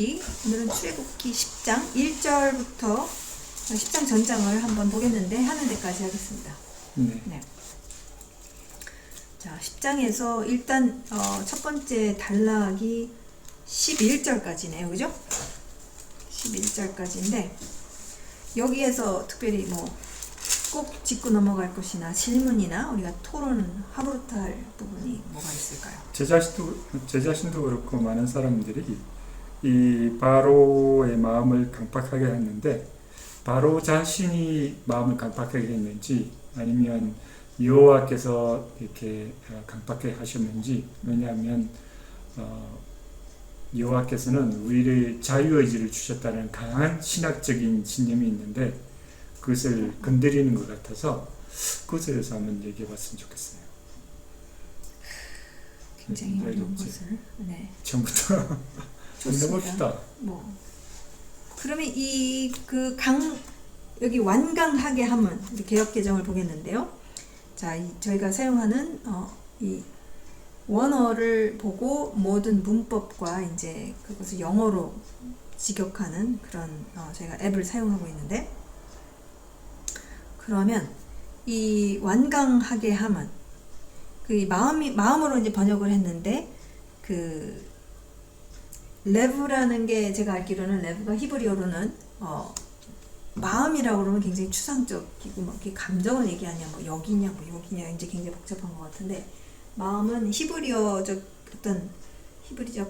출애굽기, 오늘은 출애굽기 10장 1절부터 10장 전장을 한번 보겠는데 하는 데까지 하겠습니다. 네. 자, 10장에서 일단 첫 번째 단락이 11절까지네요. 그죠? 11절까지인데 여기에서 특별히 꼭 짚고 넘어갈 것이나 질문이나 우리가 토론하부르트 할 부분이 뭐가 있을까요? 제 자신도 그렇고 많은 사람들이 이 바로의 마음을 강팍하게 했는데 바로 자신이 마음을 강팍하게 했는지 아니면 여호와께서 이렇게 강팍하게 하셨는지. 왜냐하면 여호와께서는 우리의 자유의지를 주셨다는 강한 신학적인 신념이 있는데 그것을 건드리는 것 같아서 그것에 대해서 한번 얘기해 봤으면 좋겠어요. 굉장히 어려운 것을. 네. 처음부터 해봅시다. 그러면 여기 완강하게 함은 개역 개정을 보겠는데요. 자, 저희가 사용하는 이 원어를 보고 모든 문법과 이제 그것을 영어로 직역하는 그런 저희가 앱을 사용하고 있는데, 그러면 이 완강하게 함은 그 마음으로 이제 번역을 했는데 그 레브라는 게 제가 알기로는 레브가 히브리어로는 마음이라고 그러면 굉장히 추상적이고 이렇게 감정을 얘기하냐 여기냐 이제 굉장히 복잡한 것 같은데, 마음은 히브리어적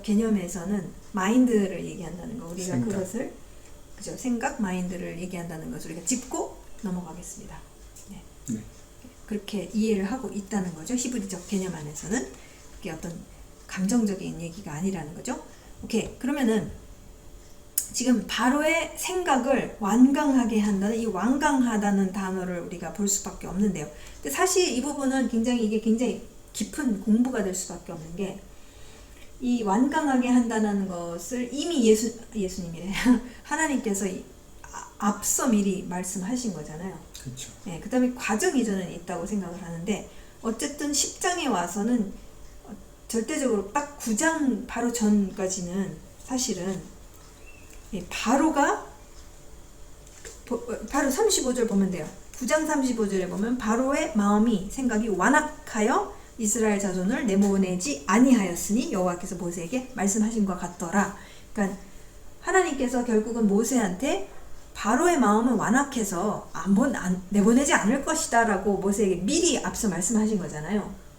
개념에서는 마인드를 얘기한다는 거, 우리가 생각. 그것을 그죠, 생각 마인드를 얘기한다는 것을 우리가 짚고 넘어가겠습니다. 네. 그렇게 이해를 하고 있다는 거죠. 히브리적 개념 안에서는 그게 어떤 감정적인 얘기가 아니라는 거죠. 오케이. 그러면은 지금 바로의 생각을 완강하게 한다는 이 완강하다는 단어를 우리가 볼 수밖에 없는데요. 근데 사실 이 부분은 이게 굉장히 깊은 공부가 될 수밖에 없는 게, 이 완강하게 한다는 것을 이미 예수님이래 하나님께서 앞서 미리 말씀하신 거잖아요. 그렇죠. 네, 그 다음에 과정이 저는 있다고 생각을 하는데, 어쨌든 10장에 와서는 절대적으로 딱 9장 바로 전까지는 사실은 바로가 바로 35절 보면 돼요. 9장 35절에 보면 바로의 생각이 완악하여 이스라엘 자손을 내보내지 아니하였으니 여호와께서 모세에게 말씀하신 것 같더라. 그러니까 하나님께서 결국은 모세한테 바로의 마음은 완악해서 내보내지 않을 것이다 라고 모세에게 미리 앞서 말씀하신 거잖아요.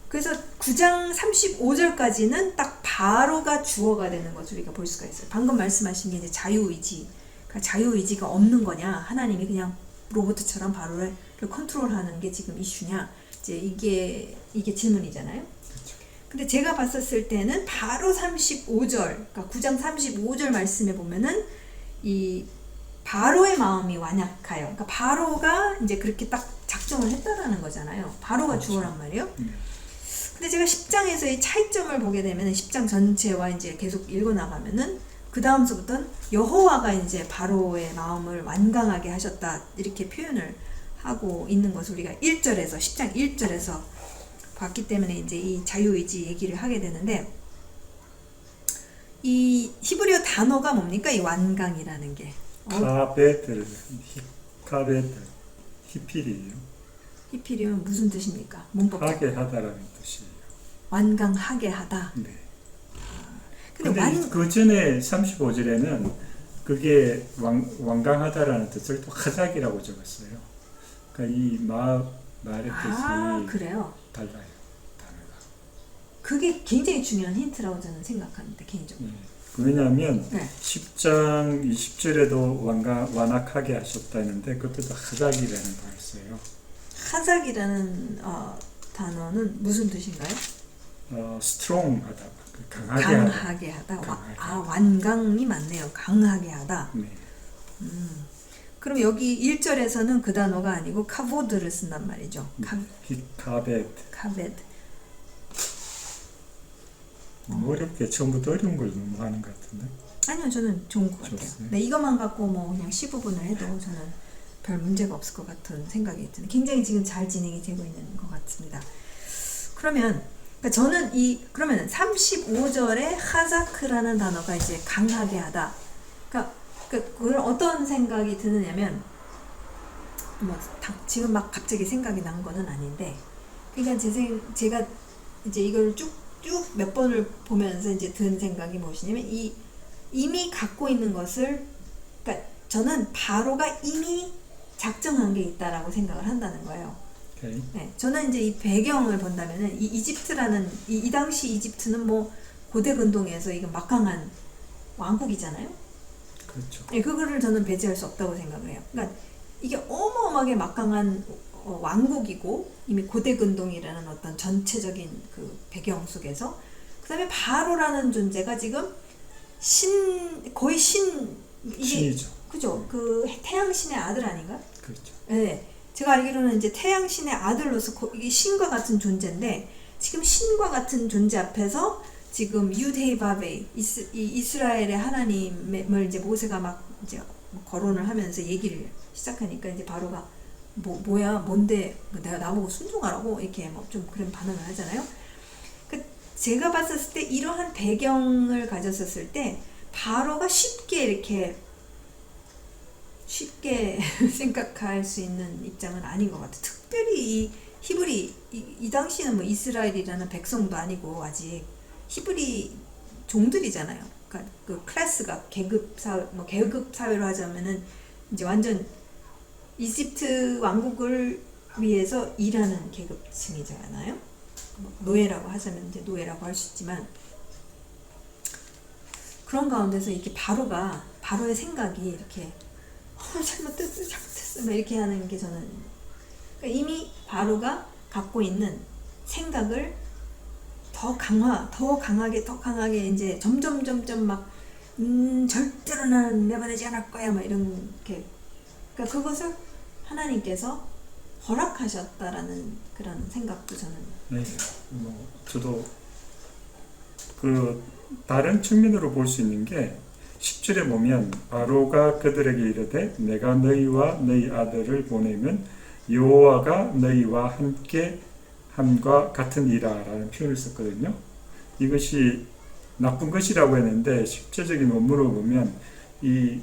그래서 9장 35절까지는 딱 바로가 주어가 되는 것을 우리가 볼 수가 있어요. 방금 말씀하신 게 이제 자유의지, 그러니까 자유의지가 없는 거냐, 하나님이 그냥 로봇처럼 바로를 컨트롤하는 게 지금 이슈냐, 이제 이게 질문이잖아요. 그렇죠. 근데 제가 봤었을 때는 바로 35절, 그러니까 9장 35절 말씀에 보면은 이 바로의 마음이 완약하여, 그러니까 바로가 이제 그렇게 딱 작정을 했다라는 거잖아요. 바로가 그렇죠. 주어란 말이에요. 근데 제가 10장에서의 차이점을 보게 되면 10장 전체와 이제 계속 읽어 나가면은 그 다음서부터는 여호와가 이제 바로의 마음을 완강하게 하셨다 이렇게 표현을 하고 있는 것을 우리가 10장 1절에서 봤기 때문에 이제 이 자유의지 얘기를 하게 되는데, 이 히브리어 단어가 뭡니까? 이 완강이라는 게 카베드, 히필이에요. 히필이면 무슨 뜻입니까? 문법적. 하게 하다라는 뜻이에요. 완강하게 하다. 네. 근데 그 전에 35절에는 그게 완강하다라는 뜻을 또 하작이라고 적었어요. 그러니까 이 말의 뜻이 그래요? 달라요. 단어가. 그게 굉장히 중요한 힌트라고 저는 생각합니다. 개인적으로. 왜냐하면 10장 20절에도 완악하게 하셨다는데 그것도 하작이라는 거였어요. 하작이라는 단어는 무슨 뜻인가요? strong하다, 강하게 하다. 강하게. 완강이 맞네요. 강하게 하다. 네. 그럼 여기 1절에서는 그 단어가 아니고 카보드를 쓴단 말이죠. 카베드. 어렵게 처음부터 어려운 걸 너무 하는 것 같은데. 아니요, 저는 좋은 것 같아요. 네, 이것만 갖고 그냥 15분을 해도 저는 별 문제가 없을 것 같은 생각이 드는데, 굉장히 지금 잘 진행이 되고 있는 것 같습니다. 그러면 그러니까 저는 그러면 35절에 하자크라는 단어가 이제 강하게 하다. 그러니까 그걸 어떤 생각이 드느냐면 지금 막 갑자기 생각이 난 거는 아닌데, 그러니까 제가 이제 이걸 쭉 몇 번을 보면서 이제 든 생각이 무엇이냐면 이미 갖고 있는 것을, 그러니까 저는 바로가 이미 작정한 게 있다라고 생각을 한다는 거예요. 오케이. 네, 저는 이제 이 배경을 본다면은 이집트라는 이 당시 이집트는 뭐 고대 근동에서 이거 막강한 왕국이잖아요. 그렇죠. 네, 그거를 저는 배제할 수 없다고 생각을 해요. 그러니까 이게 어마어마하게 막강한 왕국이고 이미 고대 근동이라는 어떤 전체적인 그 배경 속에서, 그다음에 바로라는 존재가 지금 거의 이게 신이죠. 그죠? 그 태양신의 아들 아닌가? 그렇죠. 네. 제가 알기로는 이제 태양신의 아들로서 이게 신과 같은 존재인데, 지금 신과 같은 존재 앞에서 지금 유데이바베 이스라엘의 하나님을 이제 모세가 막 이제 거론을 하면서 얘기를 시작하니까 이제 바로가 뭐야 뭔데 내가 나보고 순종하라고 이렇게 뭐 좀 그런 반응을 하잖아요. 제가 봤었을 때 이러한 배경을 가졌었을 때 바로가 쉽게 생각할 수 있는 입장은 아닌 것 같아요. 특별히 이 히브리 이 당시는 뭐 이스라엘이라는 백성도 아니고 아직 히브리 종들이잖아요. 그러니까 그 클래스가 계급 사회로 하자면은 이제 완전 이집트 왕국을 위해서 일하는 계급층이잖아요. 노예라고 하자면 이제 노예라고 할 수 있지만, 그런 가운데서 이렇게 바로의 생각이 이렇게 잘못했어 이렇게 하는 게 저는, 그러니까 이미 바로가 갖고 있는 생각을 더 강하게 이제 점점 막 절대로 나는 내보내지 않을 거야 막 이런 게, 그러니까 그것을 하나님께서 허락하셨다라는 그런 생각도 저는. 네, 저도 그 다른 측면으로 볼 수 있는 게 10절에 보면 바로가 그들에게 이르되 내가 너희와 너희 아들을 보내면 여호와가 너희와 함께 함과 같으니라 라는 표현을 썼거든요. 이것이 나쁜 것이라고 했는데 실제적인 원문을 보면 이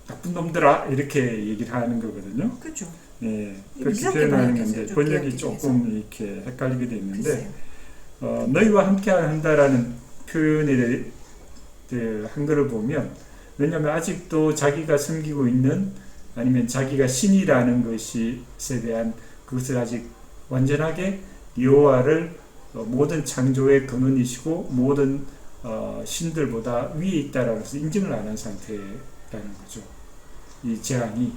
나쁜 놈들아 이렇게 얘기를 하는 거거든요. 그렇죠. 예, 그렇게 표현하는 건데 번역이 조금 이렇게 헷갈리게 돼 있는데, 너희와 함께 한다라는 표현의 한글을 보면, 왜냐하면 아직도 자기가 섬기고 있는 아니면 자기가 신이라는 것에 대한 그것을 아직 완전하게 여호와를 모든 창조의 근원이시고 모든 신들보다 위에 있다라고 해서 인정을 안 한 상태라는 거죠. 이 재앙이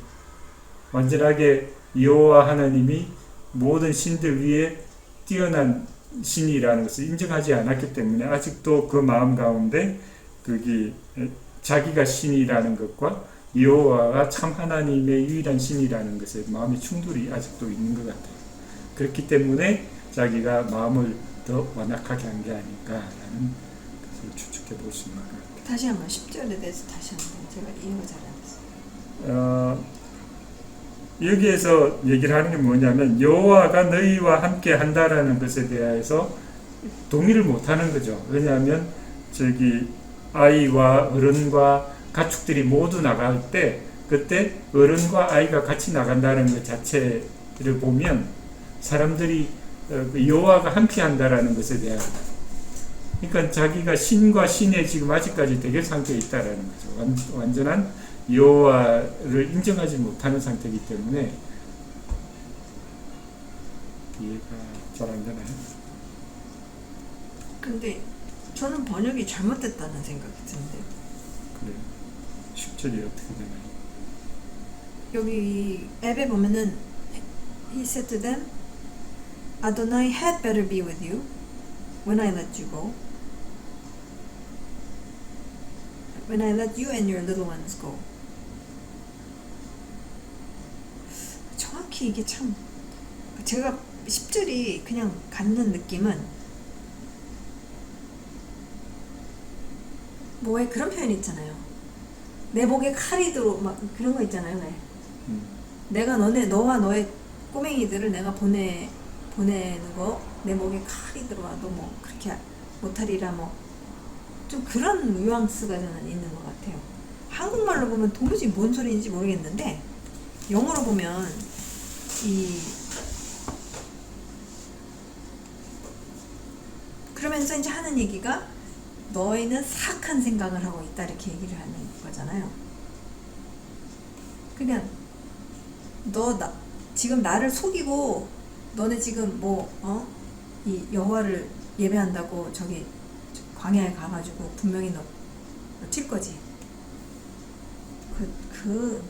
완전하게 여호와 하나님이 모든 신들 위에 뛰어난 신이라는 것을 인정하지 않았기 때문에 아직도 그 마음 가운데 그게 자기가 신이라는 것과 여호와가 참 하나님의 유일한 신이라는 것에 마음의 충돌이 아직도 있는 것 같아요. 그렇기 때문에 자기가 마음을 더 완악하게 한 게 아닌가라는 것을 추측해 볼 수 있는 것 같아요. 다시 한번 10절에 대해서 다시 한번 제가 이해가 잘 안 됐어요. 여기에서 얘기를 하는 게 뭐냐면 여호와가 너희와 함께 한다라는 것에 대해서 동의를 못하는 거죠. 왜냐하면 아이와 어른과 가축들이 모두 나갈 때 그때 어른과 아이가 같이 나간다는 것 자체를 보면 사람들이 여호와가 함께 한다라는 것에 대한, 그러니까 자기가 신과 신의 지금 아직까지 대결 상태에 있다라는 거죠. 완전한 여호와를 인정하지 못하는 상태이기 때문에 이해가 잘 안 되나요? 근데 저는 번역이 잘못됐다는 생각이 드는데. 그래요. 10절이 어떻게 되나요? 여기 앱에 보면은 He said to them, Adonai had better be with you when I let you go. When I let you and your little ones go. 정확히 이게 참, 제가 10절이 그냥 갖는 느낌은 뭐에 그런 표현이 있잖아요. 내 목에 칼이 들어 막 그런 거 있잖아요. 왜? 내가 너와 너의 꼬맹이들을 내가 보내는 거 내 목에 칼이 들어와도 뭐 그렇게 못하리라 뭐 좀 그런 뉘앙스가 저는 있는 것 같아요. 한국말로 보면 도무지 뭔 소리인지 모르겠는데 영어로 보면 그러면서 이제 하는 얘기가 너희는 사악한 생각을 하고 있다 이렇게 얘기를 하는 거잖아요. 그냥 지금 나를 속이고 너네 지금 이 여호와를 예배한다고 저기 광야에 가가지고 분명히 너 칠 거지.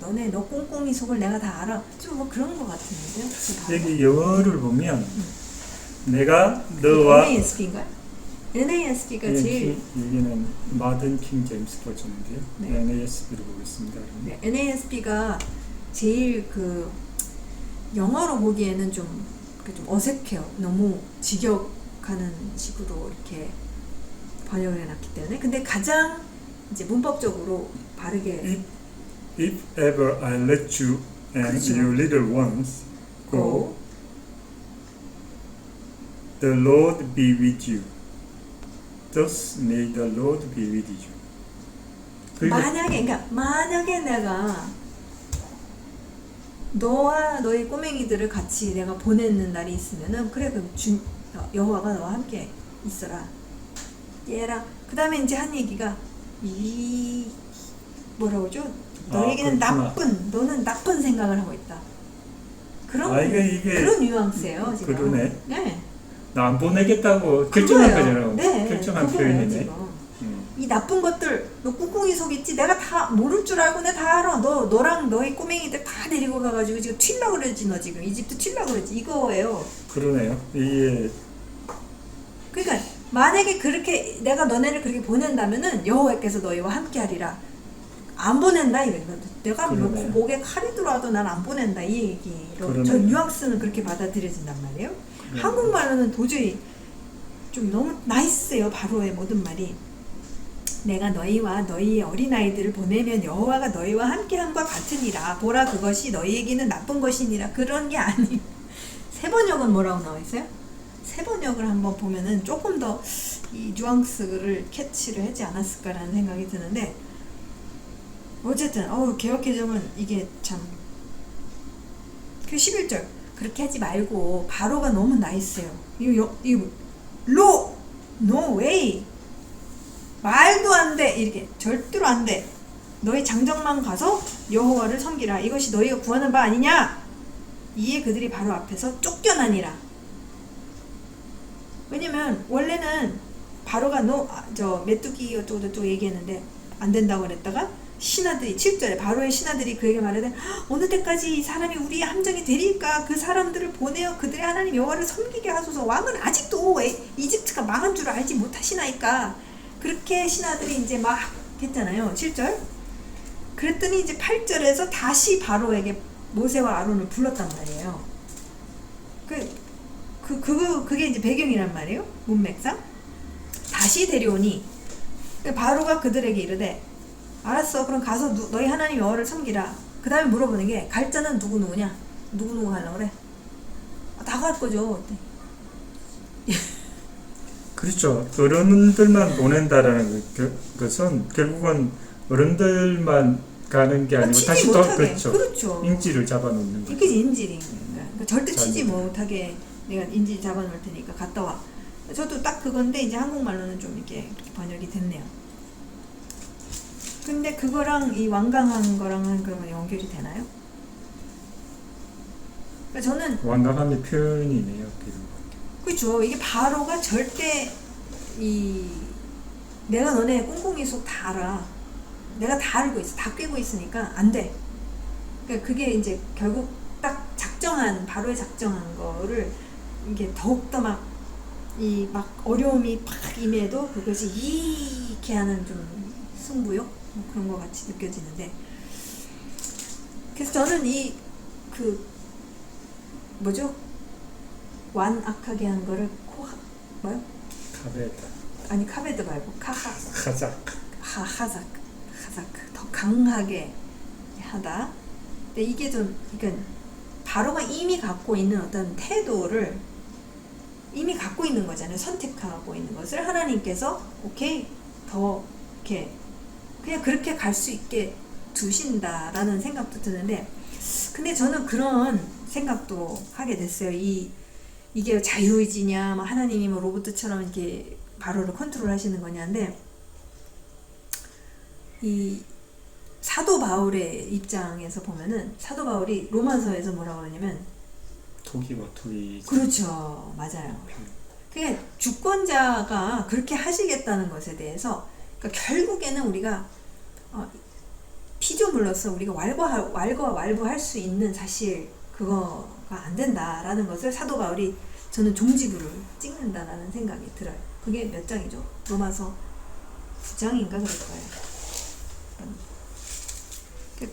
너네 너 꽁꽁이 속을 내가 다 알아. 좀 뭐 그런 거 같은데요. 여기 영어를 보면 내가 너와 NASB인가요? NASB가 제일 여기는 마든 킹 제임스 버전인데요. 네. NASB로 보겠습니다. 네, NASB가 제일 영어로 보기에는 좀 어색해요. 너무 직역하는 식으로 이렇게 번역을 해놨기 때문에. 근데 가장 이제 문법적으로 바르게 If ever I let you and 그렇죠. your little ones go, the Lord be with you. Thus may the Lord be with you. 만약에 내가 너와 너의 꼬맹이들을 같이 내가 보내는 날이 있으면은 그래 그럼 여호와가 너와 함께 있어라. 얘라. 그 다음에 이제 한 얘기가 뭐라고 그러죠? 너에게는 너는 나쁜 생각을 하고 있다. 이게 그런 뉘앙스예요 지금. 그러네. 네. 나 안 보내겠다고 결정한 거잖아요. 네, 결정한 표현이네. 이 나쁜 것들 너 꿍꿍이 속있지. 내가 다 모를 줄 알고 내가 다 알아. 너랑 너의 꼬맹이들 다 데리고 가가지고 지금 튀려고 그러지. 너 지금 이집트 튀려고 그러지. 이거예요. 그러네요. 이게 그러니까 만약에 그렇게 내가 너네를 그렇게 보낸다면은 여호와께서 너희와 함께하리라. 안 보낸다 이거. 내가 목에 칼이 들어와도 난 안 보낸다 이 얘기로. 저 뉘앙스는 그렇게 받아들여진단 말이에요. 한국말로는 도저히 좀 너무 나이스해요. 바로의 모든 말이. 내가 너희와 너희의 어린아이들을 보내면 여호와가 너희와 함께함과 같으니라. 보라 그것이 너희에게는 나쁜 것이니라. 그런 게 아니에요. 새 번역은 뭐라고 나와 있어요? 새 번역을 한번 보면은 조금 더 이 뉘앙스를 캐치를 하지 않았을까라는 생각이 드는데 어쨌든 개역개정은 이게 참 그 11절 그렇게 하지 말고 바로가 너무 나이스해요. 이거 no way 말도 안 돼. 이렇게 절대로 안 돼. 너희 장정만 가서 여호와를 섬기라. 이것이 너희가 구하는 바 아니냐? 이에 그들이 바로 앞에서 쫓겨나니라. 왜냐면 원래는 바로가 메뚜기 어쩌고저쩌고 얘기했는데 안 된다고 그랬다가 신하들이 7절에 바로의 신하들이 그에게 말하되 어느 때까지 이 사람이 우리의 함정이 되리까? 그 사람들을 보내어 그들의 하나님 여호와를 섬기게 하소서. 왕은 아직도 이집트가 망한 줄 알지 못하시나이까? 그렇게 신하들이 이제 막 했잖아요. 7절. 그랬더니 이제 8절에서 다시 바로에게 모세와 아론을 불렀단 말이에요. 그게 이제 배경이란 말이에요. 문맥상. 다시 데려오니 바로가 그들에게 이르되 알았어. 그럼 가서 너희 하나님 여호와를 섬기라. 그 다음에 물어보는 게 갈자는 누구냐? 누구 하려고 그래? 다 갈 거죠. 그렇죠. 어른들만 보낸다라는 것은 결국은 어른들만 가는 게 아니고 다시 또 그렇죠. 인지를 잡아놓는 거죠. 이게 인질인 거야. 그러니까 절대 치지 못하게 내가 인질 잡아놓을 테니까 갔다 와. 저도 딱 그건데 이제 한국말로는 좀 이렇게 번역이 됐네요. 근데 그거랑 이 완강한 거랑은 그러면 연결이 되나요? 그러니까 저는 완강함의 표현이네요. 그렇죠. 이게 바로가 절대 내가 너네 꽁꽁이 속 다 알아. 내가 다 알고 있어. 다 꿰고 있으니까 안 돼. 그러니까 그게 이제 결국 딱 바로의 작정한 거를 이게 더욱더 막 어려움이 팍 임해도 그것이 이익해 하는 좀 승부욕? 뭐 그런 것 같이 느껴지는데. 그래서 저는 완악하게 한 거를 카베드 말고 하작 더 강하게 하다. 근데 이게 좀 그러니까 바로가 이미 갖고 있는 어떤 태도를 이미 갖고 있는 거잖아요. 선택하고 있는 것을 하나님께서 오케이 더 이렇게 그냥 그렇게 갈 수 있게 두신다라는 생각도 드는데, 근데 저는 그런 생각도 하게 됐어요. 이게 자유의지냐, 뭐 하나님이 뭐 로봇처럼 이렇게 바로를 컨트롤하시는 거냐인데, 이 사도 바울의 입장에서 보면은 사도 바울이 로마서에서 뭐라고 그러냐면 토기와 토기. 그렇죠, 맞아요. 그러니까 주권자가 그렇게 하시겠다는 것에 대해서, 그러니까 결국에는 우리가 피조물로서 우리가 왈가왈부할 수 있는 사실 그거가 안 된다라는 것을 사도 바울이 저는 종지부를 찍는다라는 생각이 들어요. 그게 몇 장이죠? 로마서 9장인가 그럴 거예요.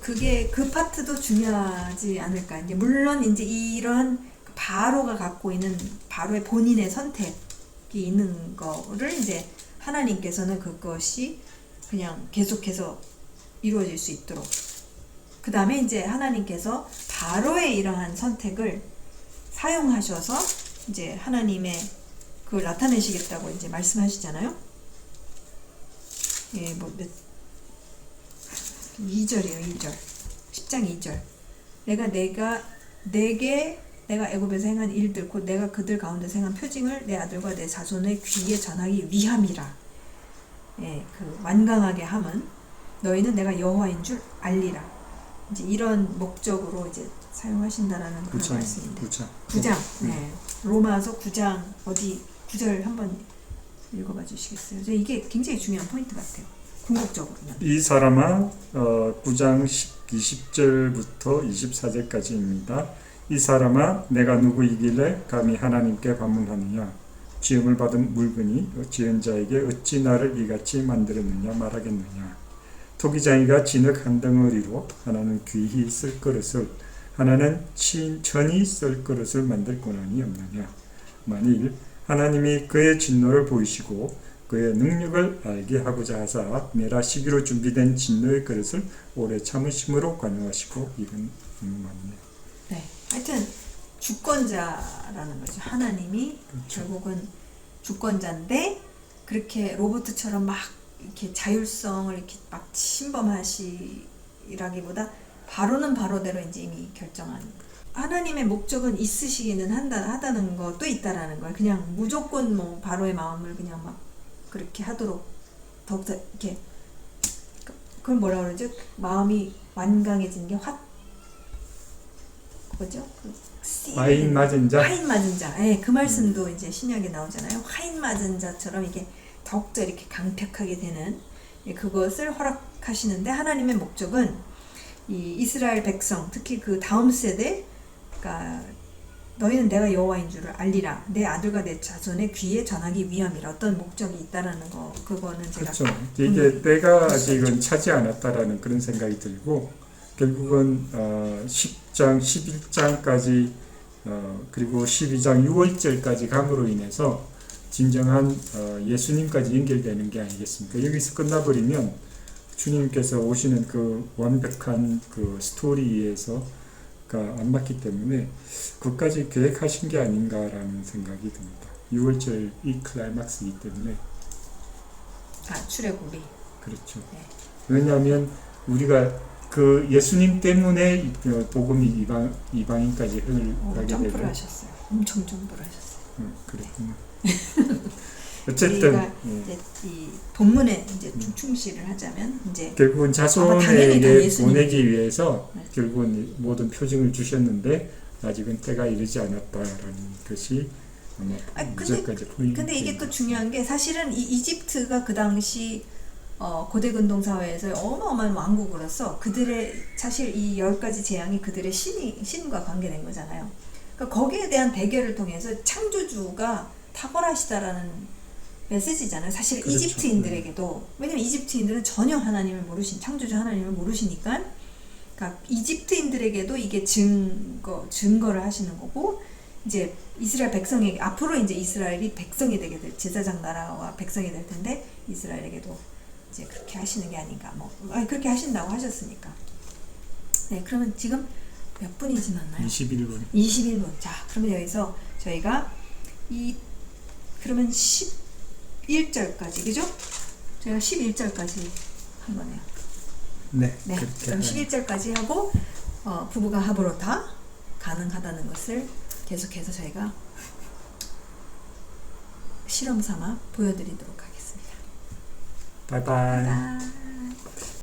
그게 그 파트도 중요하지 않을까. 이제 물론 이제 이런 바로가 갖고 있는 바로의 본인의 선택이 있는 거를 이제 하나님께서는 그것이 그냥 계속해서 이루어질 수 있도록, 그 다음에 이제 하나님께서 바로의 이러한 선택을 사용하셔서 이제 하나님의 그걸 나타내시겠다고 이제 말씀하시잖아요. 예, 뭐 2절이에요. 2절. 10장 2절. 내가 애굽에서 행한 일들 곧 내가 그들 가운데서 행한 표징을 내 아들과 내 자손의 귀에 전하기 위함이라. 예, 그 완강하게 함은 너희는 내가 여호와인 줄 알리라. 이제 이런 목적으로 이제 사용하신다라는 그런 말씀인데. 9장. 네. 로마서 9장 어디 9절 한번 읽어봐 주시겠어요? 이게 굉장히 중요한 포인트 같아요. 궁극적으로는. 이 사람아, 9장 20절부터 24절까지입니다. 이 사람아, 내가 누구이길래 감히 하나님께 반문하느냐? 지음을 받은 물건이 지은 자에게 어찌 나를 이같이 만들었느냐 말하겠느냐? 토기장이가 진흙 한 덩어리로 하나는 귀히 쓸 그릇을, 하나는 천히 쓸 그릇을 만들 권한이 없느냐? 만일 하나님이 그의 진노를 보이시고 그의 능력을 알게 하고자 하사 메라 시기로 준비된 진노의 그릇을 오래 참으심으로 관용하시고 이건 맞네. 네, 하여튼 주권자라는 거죠. 하나님이 그렇죠. 결국은 주권자인데 그렇게 로봇처럼 막 이렇게 자율성을 이렇게 막 침범하시라기보다 바로는 바로대로 이제 이미 결정한. 하나님의 목적은 있으시기는 하다는 것도 있다라는 거예요. 그냥 무조건 뭐 바로의 마음을 그냥 막 그렇게 하도록 더욱더 이렇게, 그걸 뭐라 그러죠? 마음이 완강해지는 게 뭐죠? 화인 맞은 자. 화인 맞은 자. 예, 그 말씀도 이제 신약에 나오잖아요. 화인 맞은 자처럼 이게 더욱더 이렇게 강력하게 되는, 예, 그것을 허락하시는데, 하나님의 목적은 이 이스라엘 백성, 특히 그 다음 세대, 그러니까 너희는 내가 여호와인 줄을 알리라. 내 아들과 내 자손의 귀에 전하기 위함이라. 어떤 목적이 있다라는 거, 그거는 제가 그렇죠. 이게 때가 아직은 차지 않았다라는 그런 생각이 들고, 결국은 10장, 11장까지 그리고 12장 6월절까지 감으로 인해서 진정한 예수님까지 연결되는 게 아니겠습니까? 여기서 끝나버리면 주님께서 오시는 그 완벽한 그 스토리에서 안 맞기 때문에 그것까지 계획하신 게 아닌가라는 생각이 듭니다. 6월절 이 클라이막스이기 때문에. 출애굽이. 그렇죠. 네. 왜냐하면 우리가 그 예수님 때문에 복음이 이방인까지 흘러가게 되고. 점프를 하셨어요. 엄청 점프를 하셨어요. 그렇군요. 어쨌든 이제 이 본문에 이제 충실을 하자면 이제 결국은 자손에게 보내기 위해서 결국은 모든 표징을 주셨는데 아직은 때가 이르지 않았다라는 것이 아마 무적까지 보이는. 근데 이게 또 중요한 게, 사실은 이 이집트가 그 당시 고대 근동 사회에서 어마어마한 왕국으로서 그들의 사실 이 10가지 재앙이 그들의 신과 관계된 거잖아요. 그러니까 거기에 대한 대결을 통해서 창조주가 탁월하시다라는 메시지잖아요. 사실 그렇죠. 이집트인들에게도. 왜냐면 이집트인들은 전혀 하나님을 모르신, 창조주 하나님을 모르시니까, 그러니까 이집트인들에게도 이게 증거를 하시는 거고, 이제 이스라엘 백성에게, 앞으로 이제 이스라엘이 백성이 되게 될, 제사장 나라와 백성이 될 텐데 이스라엘에게도 이제 그렇게 하시는 게 아닌가. 그렇게 하신다고 하셨으니까. 네, 그러면 지금 몇 분이 지났나요? 21분. 21분. 자, 그러면 여기서 저희가 이 그러면 11절까지, 그죠? 제가 11절까지 한 거네요. 네. 네. 그렇게 그럼 11절까지 하고 부부가 합으로 다 가능하다는 것을 계속해서 저희가 실험 삼아 보여드리도록 하겠습니다. 바이바이. 바이바이.